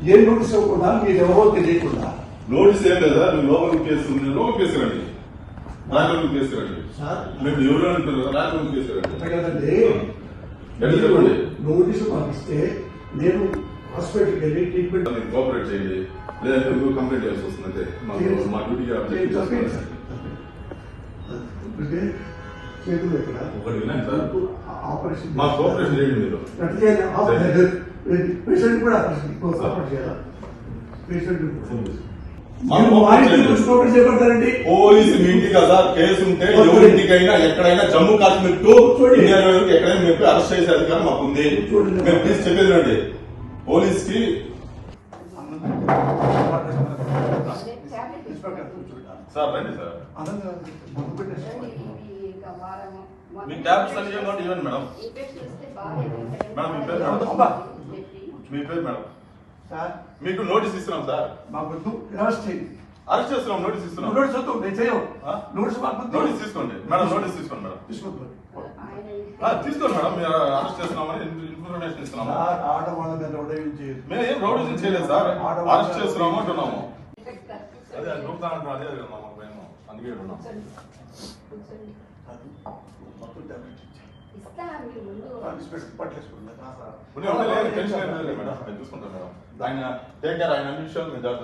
ఏం నోటీస్ ఇవ్వకుండా మీరు ఎవరో తెలియకుండా నోటీస్ ఏం లేదా మీరు లోపలికి కేసు లోపలికి కేసురండి రాజకీయ కేసురండి మేము ఎవరు అంటారు రాజకీయ కేసురండి కదండి చెప్పండి నోటీసు పంపిస్తే నేను హాస్పిటల్కి వెళ్ళి ట్రీట్మెంట్ కోఆపరేట్ చేయండి లేదంటే మీరు కంప్లైంట్ చేయాల్సి వస్తుందంటే మా డ్యూటీకి చేతులు ఇక్కడ ఒకటి వినండి సార్ ఆపరేషన్ మా కోఆపరేషన్ చేయండి మీరు పేషెంట్ కూడా ఆపరేషన్ చేయాలి పేషెంట్ చేపడతారండి పోలీసు మీ ఇంటికి కదా కేసు ఉంటే ఎవరింటికైనా ఎక్కడైనా జమ్మూ కాశ్మీర్ టు ఇండియా ఎక్కడైనా మేము అరెస్ట్ చేసే అధికారం మాకు ఉంది మేము ప్లీజ్ చెప్పేది రండి పోలీస్ కి సార్ రండి సార్ మీ ట్యాబ్స్ అన్ని ఇవ్వండి మేడం మేడం మీ పేరు మేడం మీకు నోటీస్ ఇస్తున్నాం సార్ అరెస్ట్ చేస్తున్నాం నోటీస్ ఇస్తున్నాం నోటీస్ తీసుకోండి మేడం నోటీస్ తీసుకోండి మేడం తీసుకోండి మేడం మీరు అరెస్ట్ చేస్తున్నామని ఇన్ఫర్మేషన్ ఇస్తున్నాము మేము ఏం రౌడీజం చేయలేదు సార్ అరెస్ట్ చేస్తున్నాము అంటున్నాము అదే దొరుకుతానంటున్నాం అదే మాకు మేము అందుకే ఉన్నాం టెన్షన్ ఏం లేదు మేడం నేను చూసుకుంటాను మేడం ఆయన టేక్ కేర్ ఆయన అన్ని విషయాలు మేము జాగ్రత్త